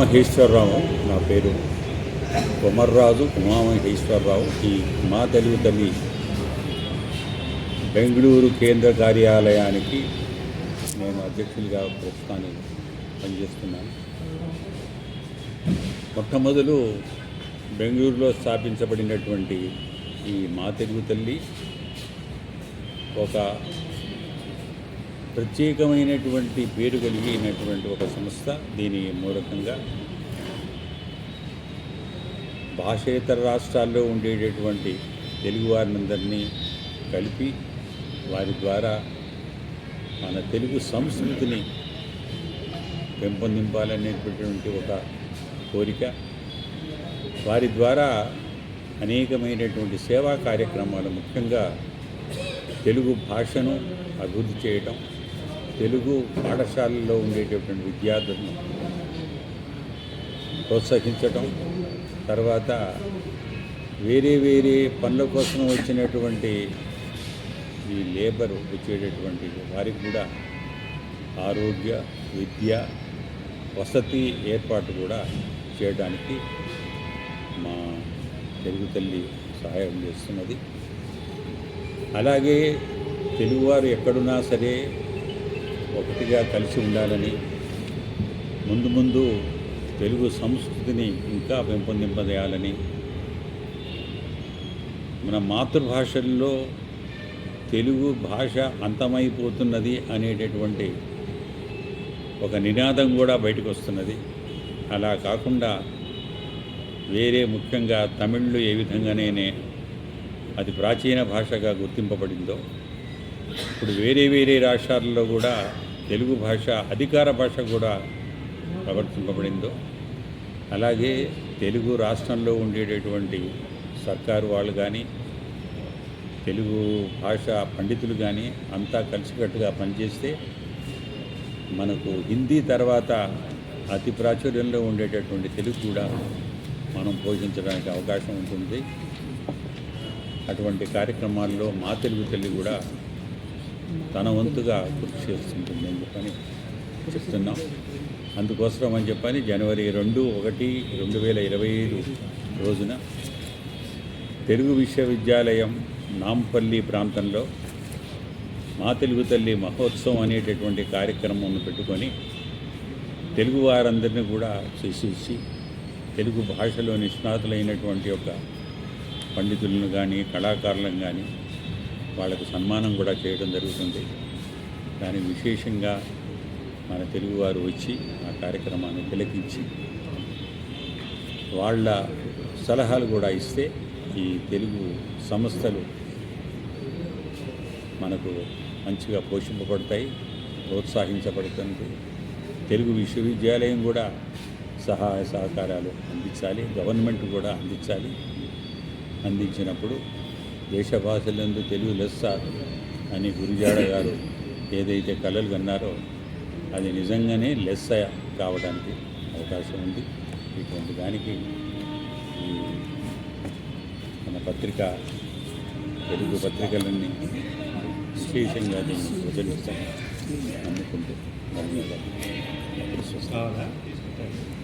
ఉమామహేశ్వరరావు నా పేరు. కొమర్రాజు ఉమామహేశ్వరరావు. ఈ మా తెలుగు తల్లి బెంగళూరు కేంద్ర కార్యాలయానికి నేను అధ్యక్షులుగా ప్రస్తుతాన్ని పనిచేస్తున్నాను. మొట్టమొదలు బెంగళూరులో స్థాపించబడినటువంటి ఈ మా తెలుగు తల్లి ఒక ప్రత్యేకమైనటువంటి పేరు కలిగినటువంటి ఒక సంస్థ. దీని మూలకంగా భాషేతర రాష్ట్రాల్లో ఉండేటటువంటి తెలుగువారినందరినీ కలిపి వారి ద్వారా మన తెలుగు సంస్కృతిని పెంపొందింపాలనేటటువంటి ఒక కోరిక. వారి ద్వారా అనేకమైనటువంటి సేవా కార్యక్రమాలు, ముఖ్యంగా తెలుగు భాషను అభివృద్ధి చేయటం, తెలుగు పాఠశాలల్లో ఉండేటటువంటి విద్యార్థులను ప్రోత్సహించటం, తర్వాత వేరే పనుల కోసం వచ్చినటువంటి ఈ లేబర్ వచ్చేటటువంటి వారికి కూడా ఆరోగ్య, విద్య, వసతి ఏర్పాటు కూడా చేయడానికి మా తెలుగు తల్లి సహాయం చేస్తున్నది. అలాగే తెలుగువారు ఎక్కడున్నా సరే ఒకటిగా కలిసి ఉండాలని, ముందు తెలుగు సంస్కృతిని ఇంకా పెంపొందింపజేయాలని, మన మాతృభాషల్లో తెలుగు భాష అంతమైపోతున్నది అనేటటువంటి ఒక నినాదం కూడా బయటకు వస్తున్నది. అలా కాకుండా ముఖ్యంగా తమిళ్లో ఏ విధంగానే అది ప్రాచీన భాషగా గుర్తింపబడిందో, ఇప్పుడు వేరే రాష్ట్రాల్లో కూడా తెలుగు భాష అధికార భాష కూడా ప్రవర్తింపబడిందో, అలాగే తెలుగు రాష్ట్రంలో ఉండేటటువంటి సర్కారు వాళ్ళు కానీ, తెలుగు భాష పండితులు కానీ అంతా కలిసికట్టుగా పనిచేస్తే మనకు హిందీ తర్వాత అతి ప్రాచుర్యంలో ఉండేటటువంటి తెలుగు కూడా మనం పోషించడానికి అవకాశం ఉంటుంది. అటువంటి కార్యక్రమాల్లో మా తెలుగు తల్లి కూడా తన వంతుగా కృషి చేస్తుంటుంది అని చెప్పని చెప్తున్నాం. అందుకోసం అని చెప్పని జనవరి 2/1/2025 రోజున తెలుగు విశ్వవిద్యాలయం నాంపల్లి ప్రాంతంలో మా తెలుగు తల్లి మహోత్సవం అనేటటువంటి కార్యక్రమం పెట్టుకొని తెలుగు వారందరినీ కూడా చేసి తెలుగు భాషలో నిష్ణాతులైనటువంటి యొక్క పండితులను కానీ, కళాకారులను కానీ వాళ్ళకు సన్మానం కూడా చేయడం జరుగుతుంది. కానీ విశేషంగా మన తెలుగువారు వచ్చి ఆ కార్యక్రమాన్ని తిలకించి వాళ్ళ సలహాలు కూడా ఇస్తే ఈ తెలుగు సంస్థలు మనకు మంచిగా పోషింపబడతాయి, ప్రోత్సహించబడుతుంది. తెలుగు విశ్వవిద్యాలయం కూడా సహాయ సహకారాలు అందించాలి, గవర్నమెంట్ కూడా అందించినప్పుడు దేశ భాషలందు తెలుగు లెస్స అని గురిజాడ గారు ఏదైతే కలలు కన్నారో అది నిజంగానే లెస్స కావడానికి అవకాశం ఉంది. ఇటువంటి దానికి ఈ మన పత్రిక, తెలుగు పత్రికలన్నీ విశేషంగా దీన్ని ప్రచురిస్తాం అనుకుంటూ ధన్యవాదాలు.